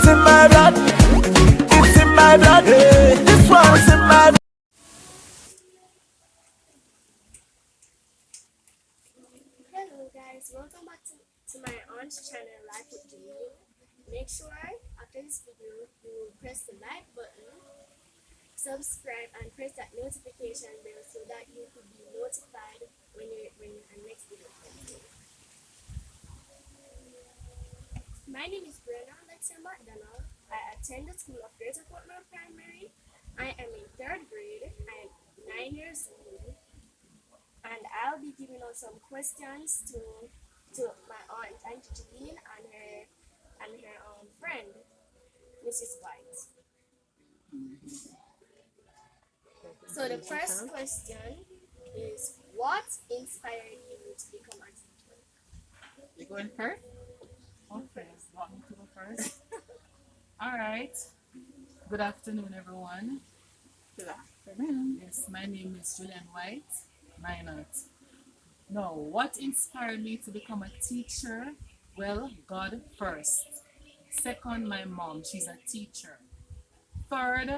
It's in my blood. It's in my blood. This one is in my blood. Hello guys, welcome back to my aunt's channel, Life with Julie. Make sure after this video you press the like button, subscribe and press that notification bell so that you could be notified when our next video comes. My name is Brenna Alexia McDonald. I attend the school of Greater Portland Primary. I am in 3rd grade. I am 9 years old. And I'll be giving out some questions to my aunt Auntie Jean and her friend, Mrs. White. So the first question is, what inspired you to become a teacher? You going first? Okay, want me to go first? All right. Good afternoon, everyone. Good afternoon. Yes, my name is Julian White. Minot. Now, what inspired me to become a teacher? Well, God first. Second, my mom. She's a teacher. Third,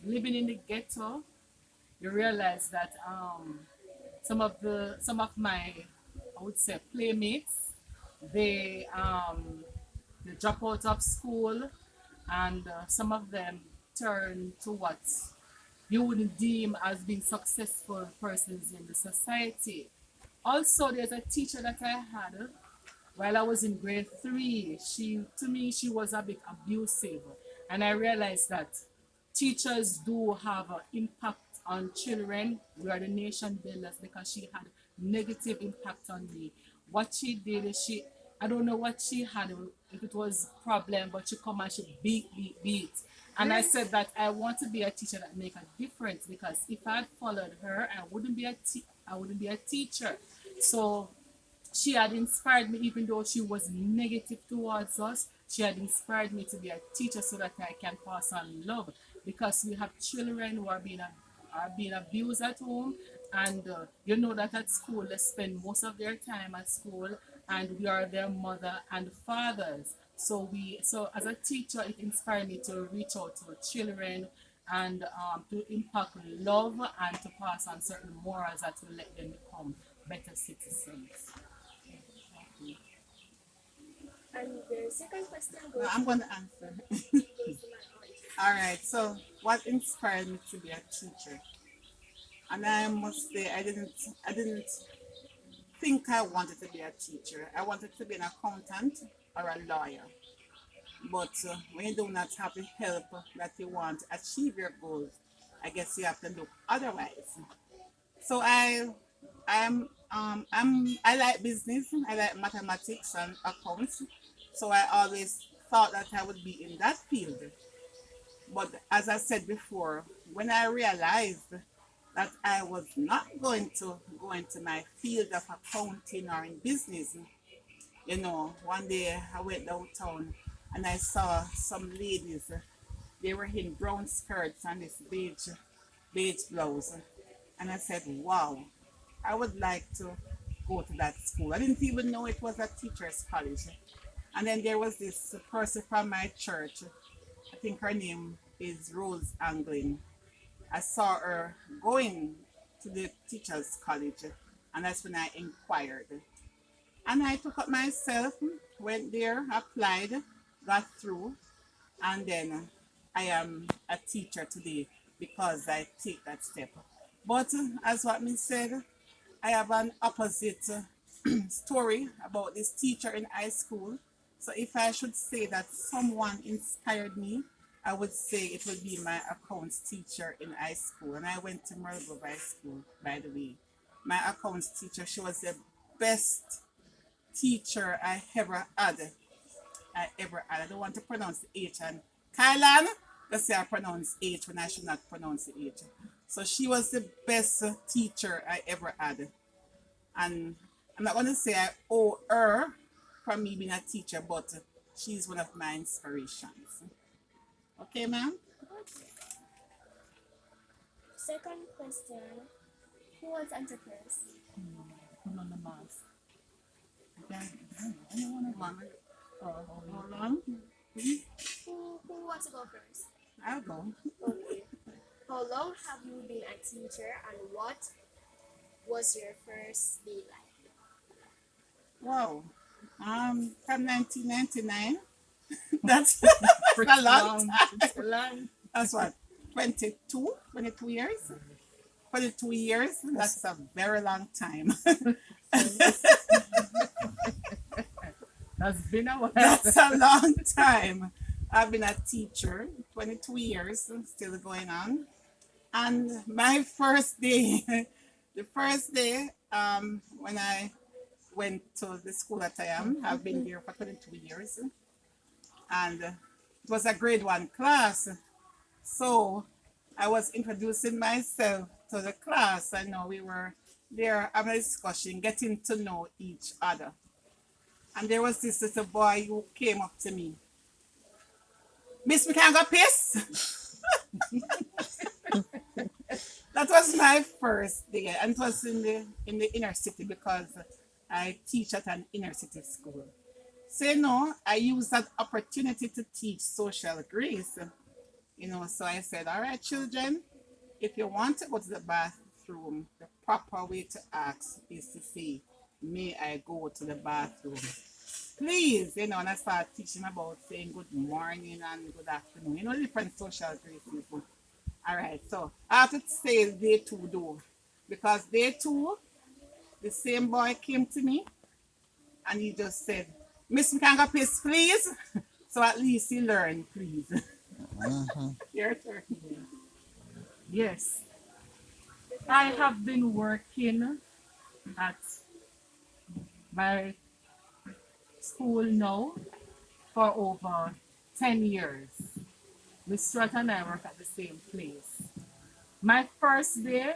living in the ghetto, you realize that some of my, I would say, playmates, they drop out of school, and some of them turn to what you wouldn't deem as being successful persons in the society. Also, there's a teacher that I had while I was in grade 3. To me, she was a bit abusive, and I realized that teachers do have an impact on children. We are the nation builders, because she had negative impact on me. What she did is I don't know what she had, if it was problem, but she come and she beat. And I said that I want to be a teacher that make a difference, because if I had followed her, I wouldn't be a teacher. So she had inspired me, even though she was negative towards us. She had inspired me to be a teacher so that I can pass on love, because we have children who are being abused at home, and you know that at school they spend most of their time at school, and we are their mother and fathers. So as a teacher, it inspired me to reach out to children and to impact love and to pass on certain morals that will let them become better citizens. And the second question goes I'm going to answer. to my aunt. All right. So, what inspired me to be a teacher? And I must say, I didn't think I wanted to be a teacher. I wanted to be an accountant or a lawyer. But when you do not have the help that you want to achieve your goals, I guess you have to look otherwise. So I like business. I like mathematics and accounts. So I always thought that I would be in that field. But as I said before, when I realized that I was not going to go into my field of accounting or in business, one day I went downtown and I saw some ladies. They were in brown skirts and this beige blouse. And I said, wow, I would like to go to that school. I didn't even know it was a teacher's college. And then there was this person from my church. I think her name is Rose Anglin. I saw her going to the teacher's college, and that's when I inquired. And I took up myself, went there, applied, got through, and then I am a teacher today because I take that step. But as what me said, I have an opposite story about this teacher in high school. So if I should say that someone inspired me, I would say it would be my accounts teacher in high school. And I went to Merlgrove High School, by the way. My accounts teacher, she was the best teacher I ever had. I don't want to pronounce the H. And Kylan, let's say I pronounce H when I should not pronounce the H. So she was the best teacher I ever had. And I'm not going to say I owe her for me being a teacher, but she's one of my inspirations. Okay, ma'am? Second question, who was Auntie Chris? Put on the mask. Anyone? Hold on. Who wants to go first? I'll go. Okay. How long have you been a teacher and what was your first day like? Wow. From 1999. That's Pretty a long long. time. Pretty long. That's what, 22 years? 22 years? That's a very long time. That's been a while. That's a long time. I've been a teacher, 22 years, still going on. And my first day, the first day, when I went to the school that I am, I've been there for 22 years, and it was a grade one class. So I was introducing myself to the class. I know we were there having a discussion, getting to know each other. And there was this little boy who came up to me. Miss, me can go piss? That was my first day, and it was in the inner city because I teach at an inner city school. So I use that opportunity to teach social grace. So I said, all right, children, if you want to go to the bathroom, the proper way to ask is to say, may I go to the bathroom? Please, and I start teaching about saying good morning and good afternoon, different social graces. All right, so I have to say day two though, because day two, the same boy came to me and he just said, Miss Mkanga, please. So at least he learned, please. Your turn. Yes. I have been working at my school now for over 10 years. Miss Stuart and I work at the same place. My first day,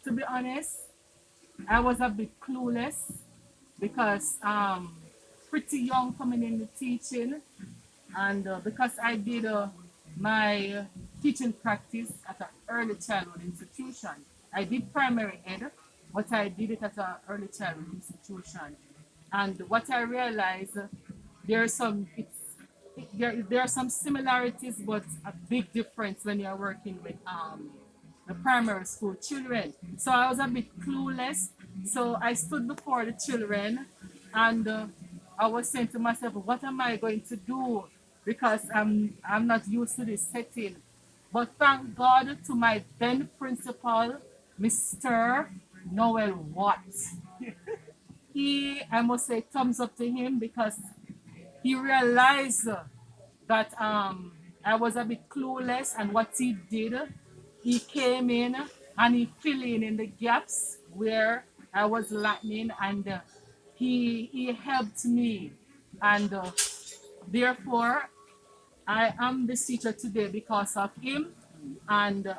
to be honest, I was a bit clueless because pretty young coming in the teaching, and because I did my teaching practice at an early childhood institution. I did primary ed, but I did it at an early childhood institution. And what I realized, there are some there are some similarities, but a big difference when you're working with the primary school children. So I was a bit clueless. So I stood before the children, and I was saying to myself, what am I going to do? Because I'm not used to this setting. But thank God to my then principal, Mr. Noel Watt. I must say thumbs up to him because he realized that I was a bit clueless, and what he did, he came in and he filled in the gaps where I was lacking, and he helped me, and therefore I am this teacher today because of him. And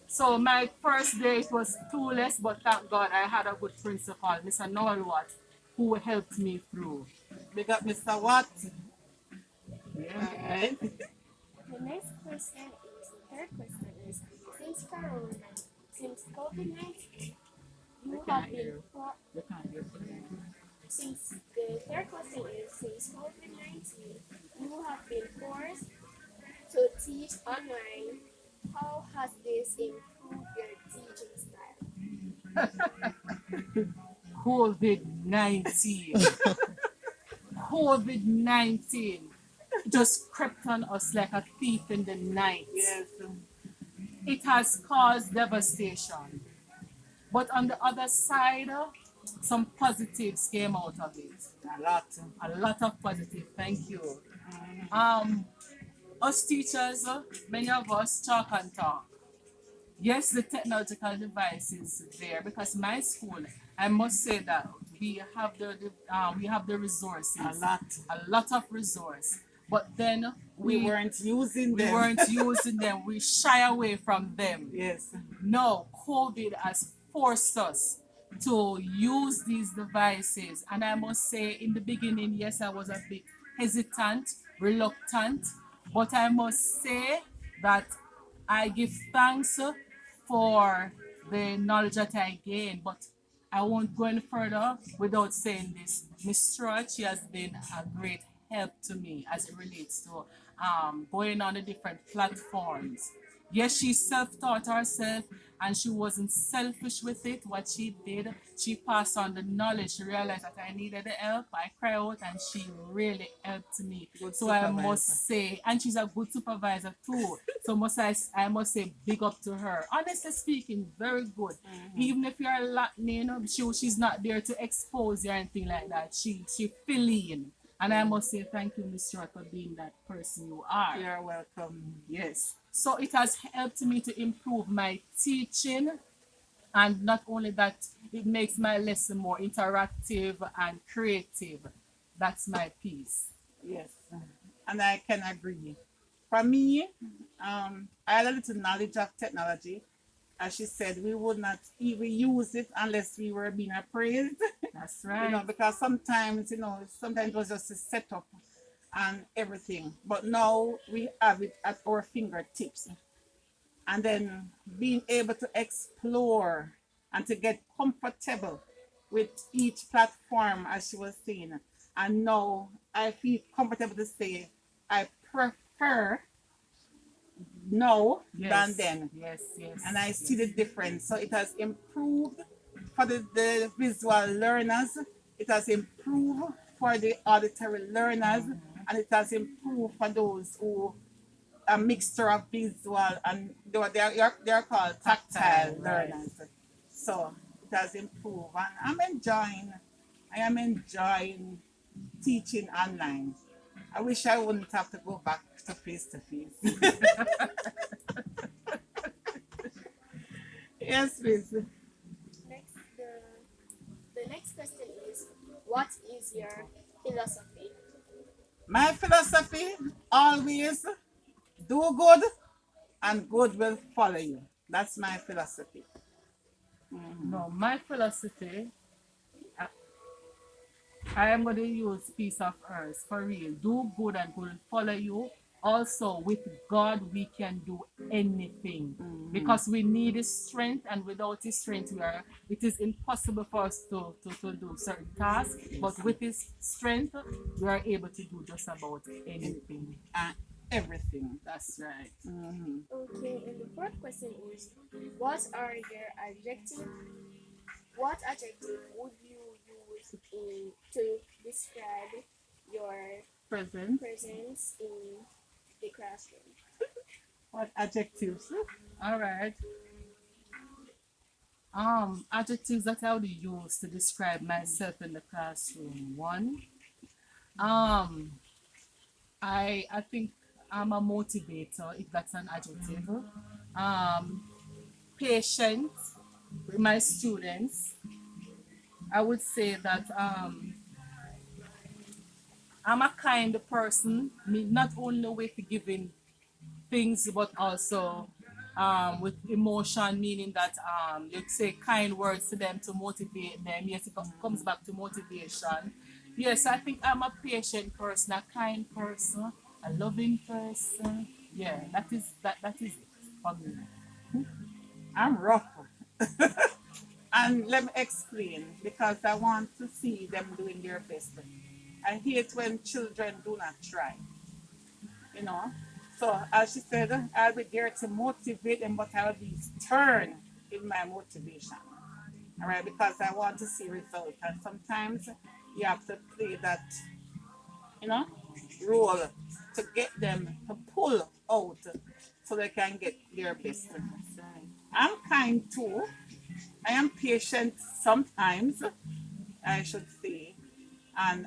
so my first day it was clueless, but thank God I had a good principal, Mr. Noel Watt, who helped me through. Big up Mr. Watt. Yeah. All right. The third question is, since Corona, since COVID-19, We you can't have hear been you. for, We can't hear you. since the third question is, since COVID-19, you have been forced to teach online. How has this improved your teaching style? COVID 19. COVID 19 just crept on us like a thief in the night. Yes. It has caused devastation. But on the other side, some positives came out of it. A lot. A lot of positive. Thank you. Um, us teachers, many of us talk and talk. Yes, the technological device is there because my school, I must say that we have the resources, a lot of resource. But then We weren't using we them. weren't using them. We shy away from them. Yes. No, COVID has forced us to use these devices. And I must say, in the beginning, yes, I was a bit hesitant, reluctant, but I must say that I give thanks for the knowledge that I gained. But I won't go any further without saying this. Miss Trot, she has been a great help to me as it relates to going on the different platforms. Yes, she self-taught herself and she wasn't selfish with it. What she did, she passed on the knowledge. She realized that I needed the help. I cried out and she really helped me. Good So I supervisor. must say, and she's a good supervisor too. So I must say big up to her. Honestly speaking, very good. Even if you're Latin, she's not there to expose you or anything like that. She fill in. And I must say thank you, Miss Short, for being that person you are. You're welcome. Yes. So it has helped me to improve my teaching, and not only that, it makes my lesson more interactive and creative. That's my piece. Yes, and I can agree. For me, I had a little knowledge of technology. As she said, we would not even use it unless we were being appraised. That's You know, right. because sometimes it was just a setup and everything. But now we have it at our fingertips. And then being able to explore and to get comfortable with each platform, as she was saying. And now I feel comfortable to say I prefer now than Yes. then. Yes. Yes. And I see the difference. So it has improved for the visual learners, it has improved for the auditory learners, and it has improved for those who a mixture of visual and they're called tactile Right. learners. So it has improved, and I am enjoying teaching online. I wish I wouldn't have to go back to face to face. Yes, please. Next, the next question is, what is your philosophy? My philosophy always do good and good will follow you. That's my philosophy. No, my philosophy, I, I am going to use piece of earth for real. Do good and good will follow you. Also, with God, we can do anything because we need His strength, and without His strength, it is impossible for us to do certain tasks. But with His strength, we are able to do just about anything. And everything. That's right. Okay, and the fourth question is, what are your adjective? What adjective would you use to describe your Present. presence in the classroom? What adjectives? All right. Adjectives that I would use to describe myself in the classroom. One, um, I think I'm a motivator, if that's an adjective. Um, Patient with my students. I would say that I'm a kind person, not only with giving things, but also with emotion, meaning that you say kind words to them to motivate them. Yes, it comes back to motivation. Yes, I think I'm a patient person, a kind person, a loving person. Yeah, that is it for me. I'm rough. And let me explain because I want to see them doing their best. I hate when children do not try, you know. So as she said, I'll be there to motivate them, but I'll be stern in my motivation. All right, because I want to see results. And sometimes you have to play that, you know, role to get them to pull out so they can get their best. I'm kind too. I am patient sometimes, I should say. And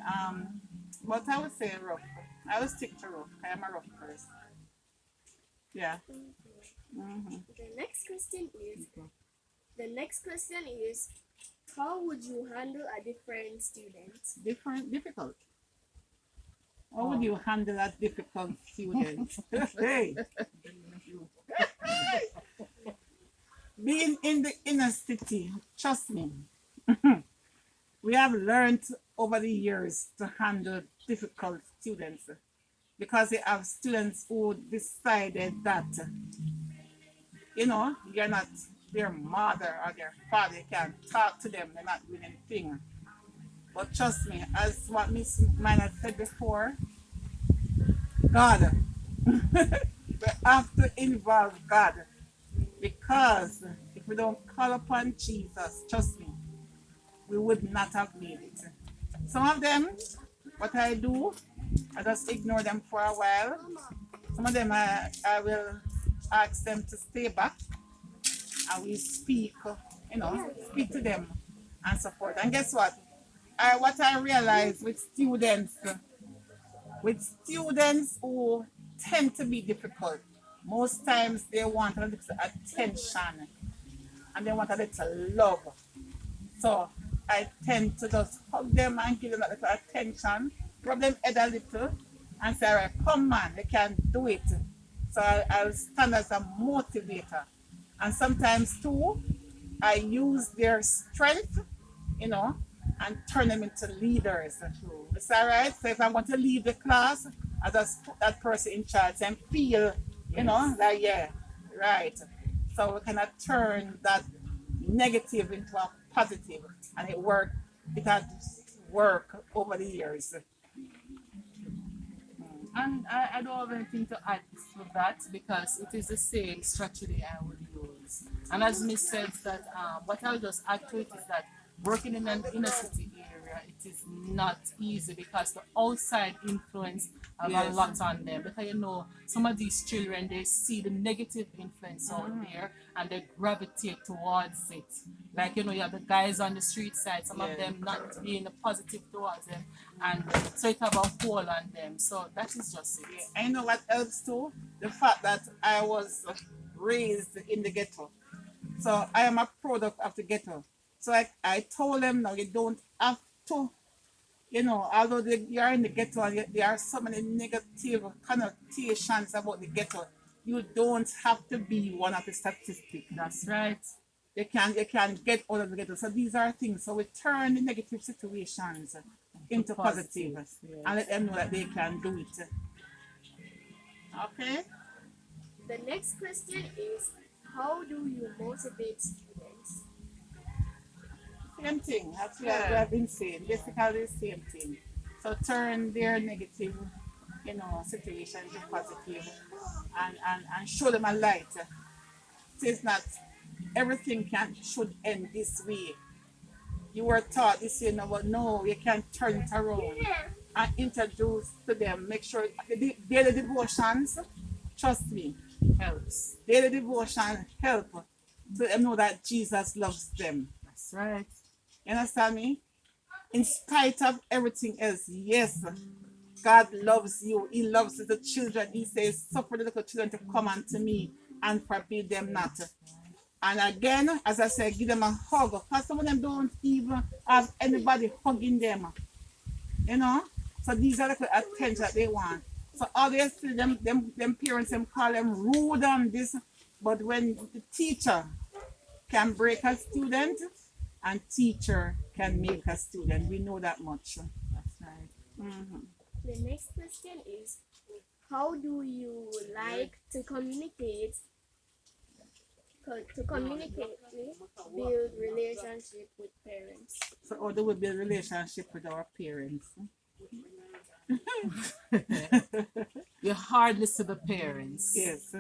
but I would say rough. I would stick to rough. I am a rough person. Yeah. The next question is, the next question is, how would you handle a different student? Difficult. How would you handle a difficult student? Hey, being in the inner city, trust me, we have learned over the years to handle difficult students because we have students who decided that, you know, you're not their mother or their father, you can't talk to them, they're not doing anything. But trust me, as what Miss Minor said before, God. We have to involve God because if we don't call upon Jesus, trust me, we would not have made it. Some of them, what I do, I just ignore them for a while. Some of them, I will ask them to stay back and we speak, speak to them and support. And guess what? What I realize with students who tend to be difficult, most times they want a little attention and they want a little love. So I tend to just hug them and give them a little attention, rub them head a little, and say, all right, come man, they can do it. So I'll stand as a motivator. And sometimes too, I use their strength, and turn them into leaders. It's all right. So if I want to leave the class, I just put that person in charge and feel, like, yeah, right. So we cannot turn that negative into a positive, and it had worked over the years. And I don't have anything to add to that because it is the same strategy I would use. And as Miss said that what I'll just add to it is that working in an inner city area, it is not easy because the outside influence have a Yes. lot on them. Because some of these children they see the negative influence out there and they gravitate towards it. Like you have the guys on the street side, some of Yeah. them not being positive towards them, and so it have a hold on them. So that is just it. And you know what helps too? The fact that I was raised in the ghetto. So I am a product of the ghetto. So I told them now you don't have to, although you are in the ghetto and there are so many negative connotations about the ghetto, you don't have to be one of the statistics. That's right. You can get out of the ghetto. So these are things. So we turn the negative situations into positive Yes. and let them know that they can do it. Okay? The next question is, how do you motivate students? Same thing. That's what I've been saying. Basically the same thing. So turn their negative, situation into positive and show them a light. It is not everything should end this way. You were taught this, but no, you can turn it around and introduce to them. Make sure the daily devotions, trust me, Helps. daily devotion help to let them know that Jesus loves them. That's right. You understand me? In spite of everything else, yes, God loves you. He loves the children. He says, suffer the little children to come unto me and forbid them not. And again, as I said, give them a hug. Because some of them don't even have anybody hugging them. So these are the attention that they want. So obviously them parents call them rude and this. But when the teacher can break a student and teacher can make a student, we know that much. That's right. The next question is, how do you like to communicate build relationship with parents? So how do we build relationship with our parents? You hardly see the parents. Yes.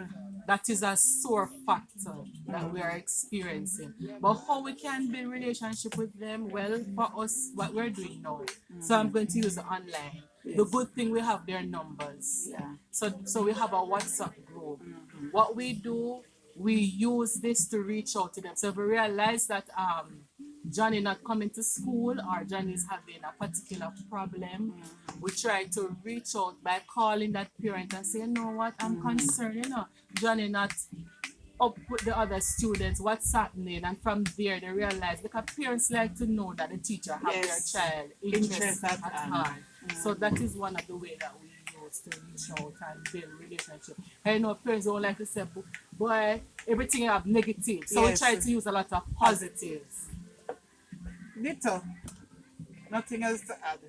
That is a sore factor that we are experiencing. But how we can build relationship with them? Well, for us, what we're doing now. So I'm going to use the online. Yes. The good thing we have their numbers. Yeah. So we have a WhatsApp group. What we do, we use this to reach out to them. So if we realize that Johnny not coming to school or Johnny is having a particular problem, we try to reach out by calling that parent and say, you know what, I'm concerned, Johnny not up with the other students, what's happening, and from there they realize because parents like to know that the teacher have Yes. their child interest at heart. So that is one of the ways that we use to reach out and build relationship. I know parents don't like to say, boy, everything you have negative. So Yes. we try to use a lot of positives. Little. Nothing else to add.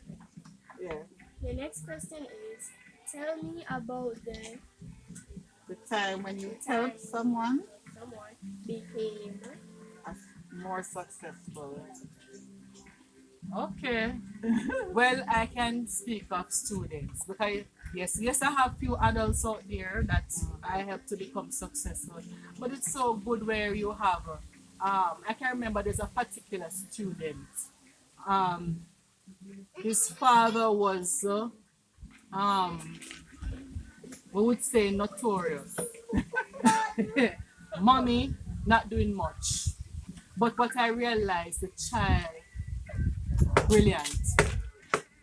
Yeah. The next question is, tell me about The time when you time help someone someone became as more successful. Okay. Well, I can speak of students because yes, I have few adults out there that I help to become successful. But it's so good where you have. I can remember there's a particular student. Um, his father was, um, we would say, notorious. Mommy not doing much. But what I realized, the child brilliant.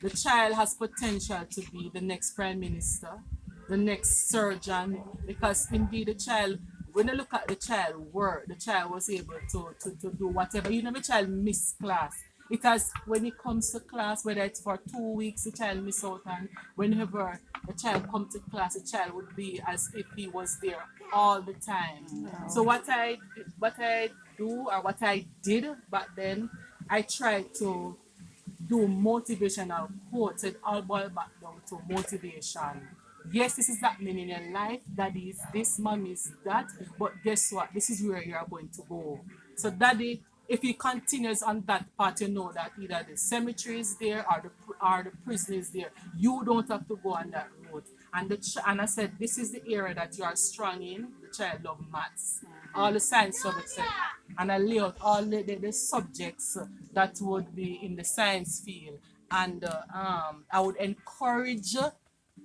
The child has potential to be the next prime minister, the next surgeon, because indeed the child, when you look at the child work, the child was able to do whatever. You know, the child miss class. It has, when it comes to class, whether it's for 2 weeks, the child miss out, and whenever the child come to class, the child would be as if he was there all the time. So what I do or what I did back then, I tried to do motivational quotes. It all boils back down to motivation. Yes, this is happening in your life. Daddy is this, mom is that. But guess what? This is where you are going to go. So, daddy, if he continues on that path, you know that either the cemetery is there or the prison is there. You don't have to go on that road. And I said, this is the area that you are strong in. The child love maths, all the science subjects, and I lay out all the subjects that would be in the science field. And I would encourage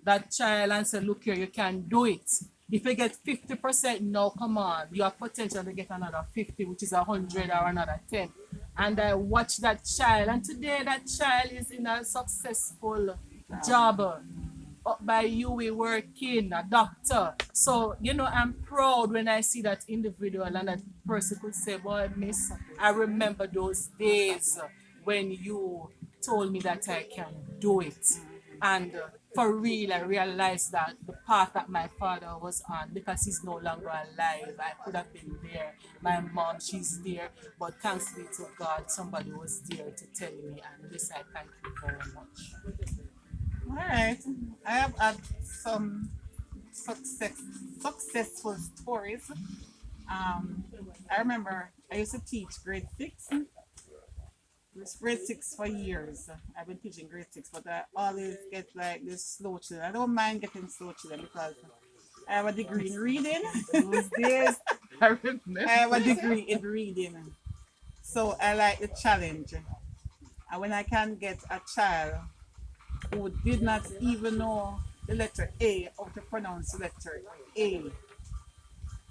that child and say, look here, you can do it. If you get 50% now, come on, you have potential to get another 50, which is 100 or another 10. And I watch that child, and today that child is in a successful job up by you, we working, a doctor. So, I'm proud when I see that individual and that person could say, boy, miss, I remember those days when you told me that I can do it. And for real, I realized that the path that my father was on, because he's no longer alive, I could have been there. My mom, she's there. But thanks be to God, somebody was there to tell me. And this, I thank you very much. All right. I have had some successful stories. I remember I used to teach grade 6. It was grade 6 for years. I've been teaching grade 6, but I always get like this slow children. I don't mind getting slow children because I have a degree in reading. Those days, I remember. I have a degree in reading. So I like the challenge. And when I can get a child who did not even know the letter A, how to pronounce the letter A,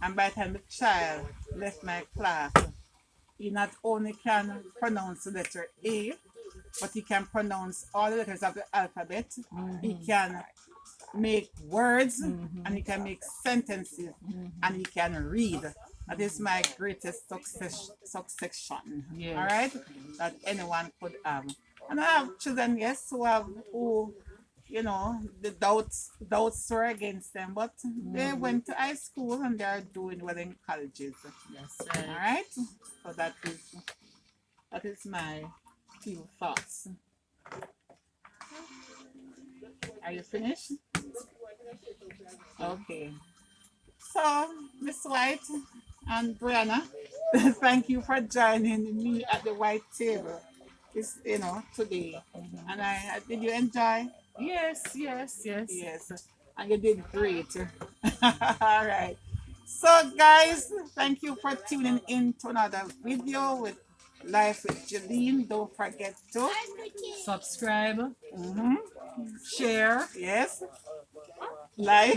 and by the time the child left my class, he not only can pronounce the letter A, but he can pronounce all the letters of the alphabet. He can make words, and he can make sentences, and he can read. That is my greatest succession. Yes. All right, that anyone could have. And I have children, yes, who the doubts were against them, but they went to high school and they are doing well in colleges. Yes, All right. So that is my few thoughts. Are you finished? Okay. So, Miss White and Brianna, thank you for joining me at the white table. Today. And did you enjoy? Yes. Yes. And you did great. All right. So, guys, thank you for tuning in to another video with Life with Jeline. Don't forget to Subscribe, share, yes, like,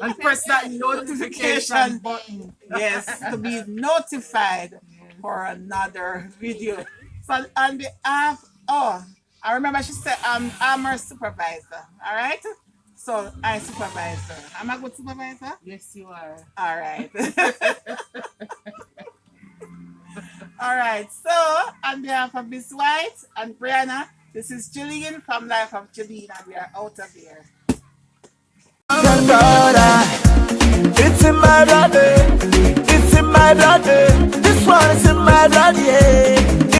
and press that notification button. Yes, to be notified for another video. So on behalf, I remember she said I'm her supervisor. All right. So I supervise her. Am I a good supervisor? Yes, you are. All right. All right. So on behalf of Miss White and Brianna, this is Jeline from Life of Jeline, and we are out of here. It's in my blood, it's in my blood. This one is in my blood, yeah.